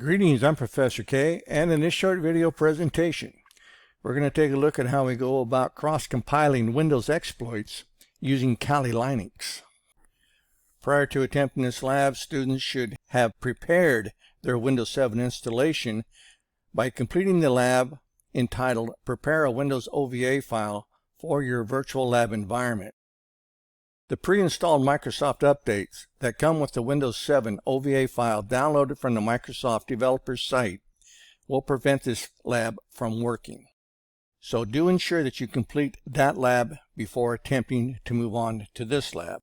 Greetings, I'm Professor K, and in this short video presentation, we're going to take a look at how we go about cross-compiling Windows exploits using Kali Linux. Prior to attempting this lab, students should have prepared their Windows 7 installation by completing the lab entitled Prepare a Windows OVA File for Your Virtual Lab Environment. The pre-installed Microsoft updates that come with the Windows 7 OVA file downloaded from the Microsoft developer's site will prevent this lab from working. So do ensure that you complete that lab before attempting to move on to this lab.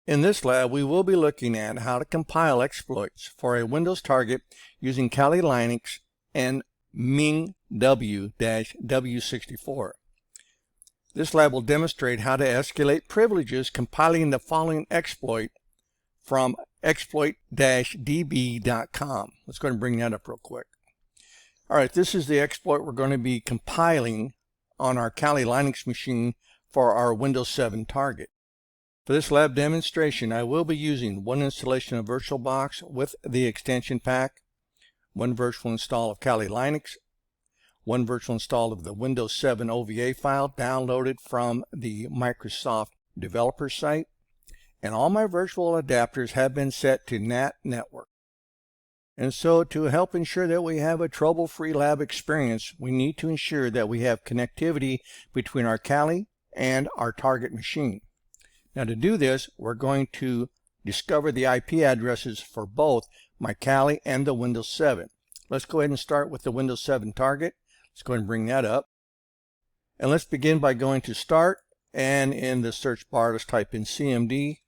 In this lab, we will be looking at how to compile exploits for a Windows target using Kali Linux and Mingw-w64. This lab will demonstrate how to escalate privileges compiling the following exploit from exploit-db.com. Let's go ahead and bring that up real quick. Alright, this is the exploit we're going to be compiling on our Kali Linux machine for our Windows 7 target. For this lab demonstration, I will be using one installation of VirtualBox with the extension pack, one virtual install of Kali Linux, one virtual install of the Windows 7 OVA file downloaded from the Microsoft developer site, and all my virtual adapters have been set to NAT network. And so to help ensure that we have a trouble-free lab experience, we need to ensure that we have connectivity between our Kali and our target machine. Now to do this, we're going to discover the IP addresses for both my Kali and the Windows 7. Let's go ahead and start with the Windows 7 target. Let's go ahead and bring that up. And let's begin by going to Start, and in the search bar, let's type in CMD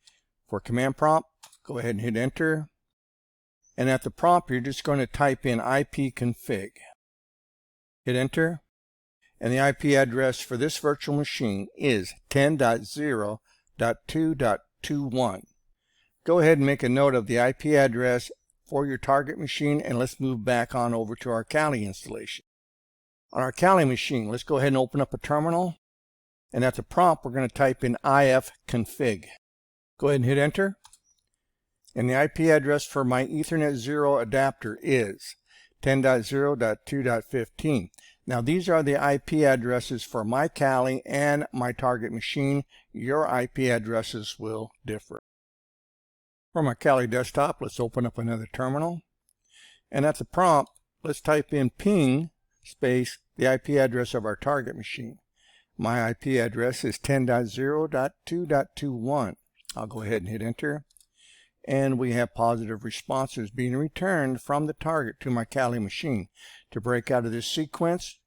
for command prompt. Go ahead and hit Enter. And at the prompt, you're just going to type in ipconfig. Hit Enter. And the IP address for this virtual machine is 10.0.2.21. Go ahead and make a note of the IP address for your target machine, and let's move back on over to our Kali installation. On our Kali machine, let's go ahead and open up a terminal, and at the prompt we're going to type in ifconfig. Go ahead and hit Enter, and the IP address for my Ethernet 0 adapter is 10.0.2.15. Now these are the IP addresses for my Kali and my target machine. Your IP addresses will differ. For my Kali desktop, let's open up another terminal, and at the prompt let's type in ping space the IP address of our target machine. My IP address is 10.0.2.21. I'll go ahead and hit Enter, and we have positive responses being returned from the target to my Kali machine. To break out of this sequence,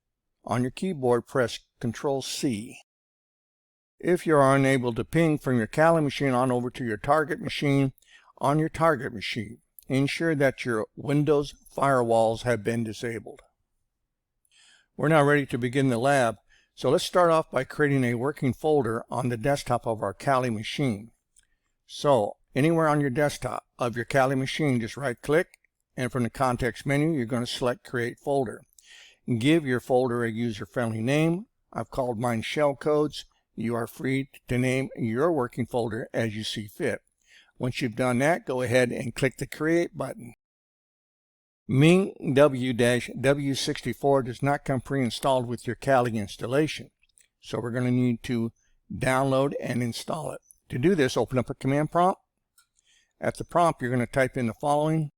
on your keyboard press Ctrl-C. If you are unable to ping from your Kali machine on over to your target machine, on your target machine, ensure that your Windows firewalls have been disabled. We're now ready to begin the lab, so let's start off by creating a working folder on the desktop of our Kali machine. So anywhere on your desktop of your Kali machine, just right click, and from the context menu you're going to select Create Folder. Give your folder a user-friendly name. I've called mine Shellcodes. You are free to name your working folder as you see fit. Once you've done that, go ahead and click the Create button. Mingw-w64 does not come pre-installed with your Kali installation, so we're going to need to download and install it. To do this, open up a command prompt. At the prompt, you're going to type in the following: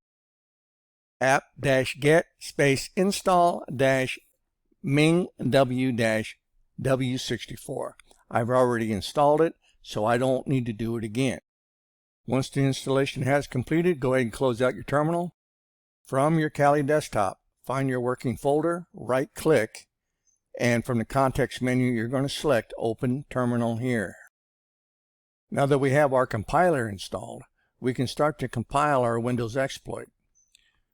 app-get space install-mingw-w64. I've already installed it, so I don't need to do it again. Once the installation has completed, go ahead and close out your terminal. From your Kali desktop, find your working folder, right-click, and from the context menu, you're going to select Open Terminal here. Now that we have our compiler installed, we can start to compile our Windows exploit.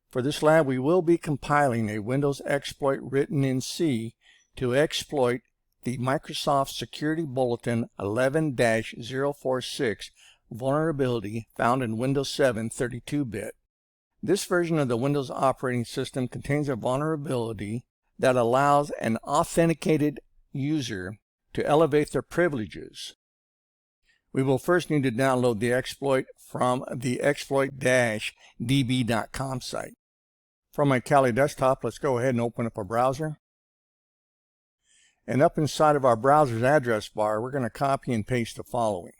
For this lab, we will be compiling a Windows exploit written in C to exploit the Microsoft Security Bulletin 11-046 vulnerability found in Windows 7 32-bit. This version of the Windows operating system contains a vulnerability that allows an authenticated user to elevate their privileges. We will first need to download the exploit from the exploit-db.com site. From my Kali desktop, let's go ahead and open up a browser. And up inside of our browser's address bar, we're going to copy and paste the following: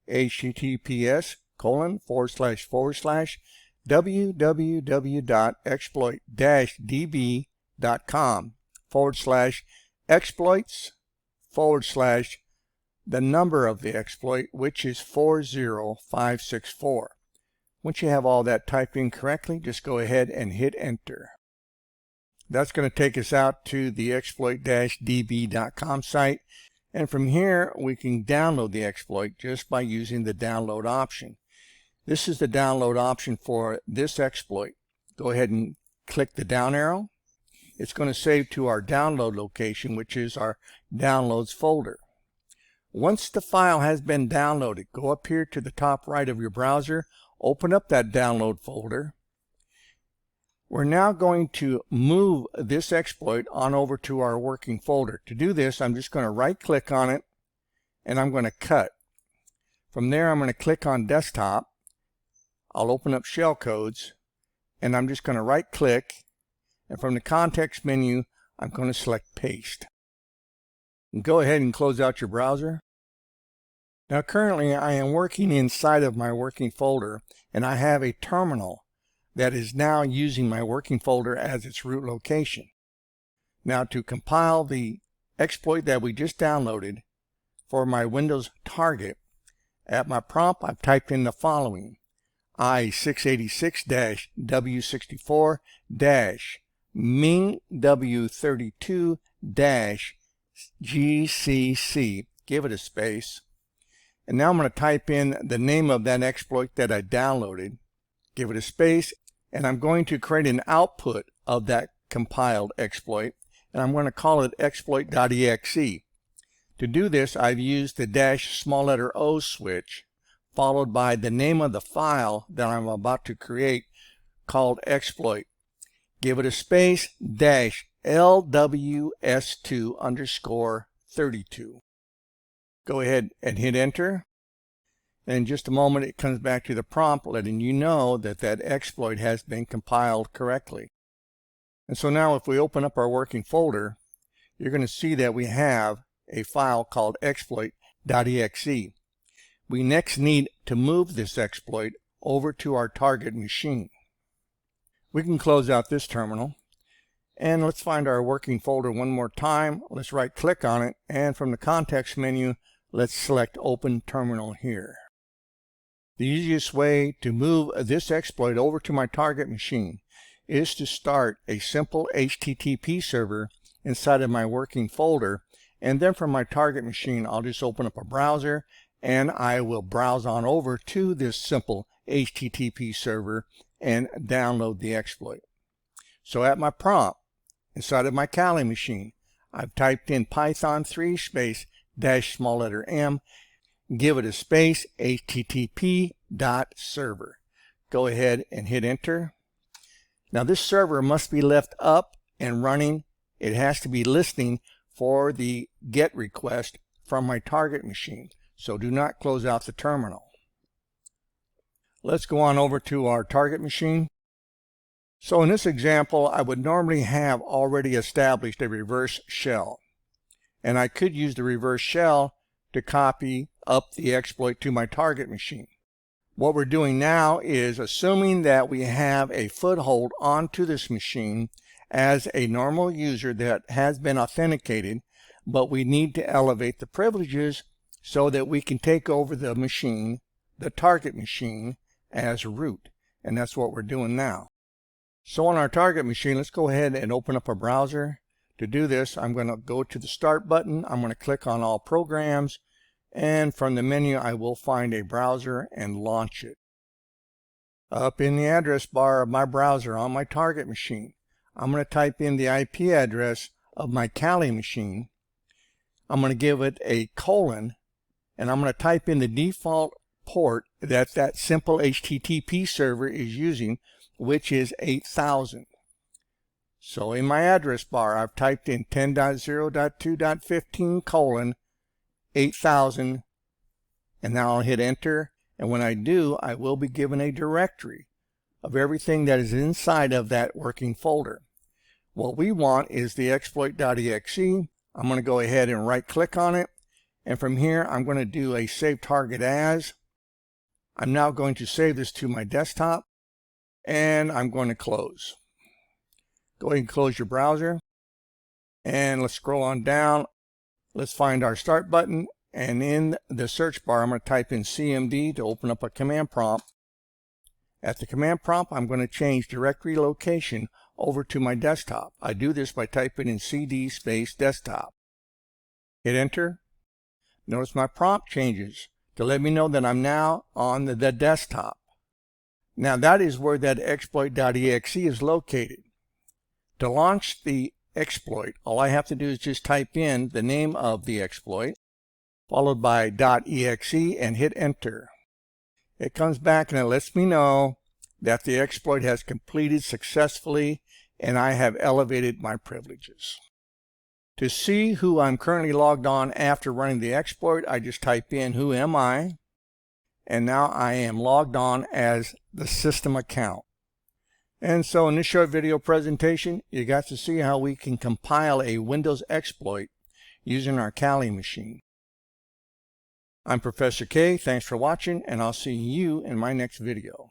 https://www.exploit-db.com/exploits/ the number of the exploit, which is 40564. Once you have all that typed in correctly, just go ahead and hit enter. That's going to take us out to the exploit-db.com site, and from here we can download the exploit just by using the download option. This is the download option for this exploit. Go ahead and click the down arrow. It's going to save to our download location, which is our downloads folder. Once the file has been downloaded, go up here to the top right of your browser, open up that download folder. We're now going to move this exploit on over to our working folder. To do this, I'm just going to right click on it and I'm going to cut. From there, I'm going to click on desktop. I'll open up shellcodes and I'm just going to right click, and from the context menu, I'm going to select paste. And go ahead and close out your browser. Now currently I am working inside of my working folder, and I have a terminal that is now using my working folder as its root location. Now to compile the exploit that we just downloaded for my Windows target, at my prompt I've typed in the following: i686-w64- Mingw-w64-GCC. Give it a space. And now I'm going to type in the name of that exploit that I downloaded. Give it a space. And I'm going to create an output of that compiled exploit. And I'm going to call it exploit.exe. To do this, I've used the -O switch followed by the name of the file that I'm about to create called exploit. Give it a space -LWS2_32. Go ahead and hit enter. And in just a moment it comes back to the prompt letting you know that that exploit has been compiled correctly. And so now if we open up our working folder, you're going to see that we have a file called exploit.exe. We next need to move this exploit over to our target machine. We can close out this terminal. And let's find our working folder one more time. Let's right click on it, and from the context menu, let's select Open Terminal here. The easiest way to move this exploit over to my target machine is to start a simple HTTP server inside of my working folder, and then from my target machine I'll just open up a browser and I will browse on over to this simple HTTP server and download the exploit. So at my prompt inside of my Kali machine, I've typed in Python 3 space -m, give it a space http.server. Go ahead and hit enter. Now this server must be left up and running. It has to be listening for the GET request from my target machine. So do not close out the terminal. Let's go on over to our target machine. So in this example, I would normally have already established a reverse shell. And I could use the reverse shell to copy up the exploit to my target machine. What we're doing now is assuming that we have a foothold onto this machine as a normal user that has been authenticated, but we need to elevate the privileges so that we can take over the machine, the target machine, as root. And that's what we're doing now. So on our target machine, let's go ahead and open up a browser. To do this, I'm going to go to the Start button. I'm going to click on All Programs, and from the menu I will find a browser and launch it. Up in the address bar of my browser on my target machine, I'm going to type in the IP address of my Kali machine. I'm going to give it a colon, and I'm going to type in the default port that that simple HTTP server is using, which is 8000. So in my address bar, I've typed in 10.0.2.15:8000, and now I'll hit enter. And when I do, I will be given a directory of everything that is inside of that working folder. What we want is the exploit.exe. I'm going to go ahead and right click on it, and from here I'm going to do a save target as. I'm now going to save this to my desktop, and I'm going to close. Go ahead and close your browser, and let's scroll on down. Let's find our start button, and in the search bar I'm going to type in CMD to open up a command prompt. At the command prompt, I'm going to change directory location over to my desktop. I do this by typing in CD space desktop. Hit enter. Notice my prompt changes to let me know that I'm now on the desktop. Now that is where that exploit.exe is located. To launch the exploit, all I have to do is just type in the name of the exploit, followed by .exe, and hit enter. It comes back and it lets me know that the exploit has completed successfully and I have elevated my privileges. To see who I'm currently logged on after running the exploit, I just type in who am I, and now I am logged on as the system account. And so in this short video presentation, you got to see how we can compile a Windows exploit using our Kali machine. I'm Professor K. Thanks for watching, and I'll see you in my next video.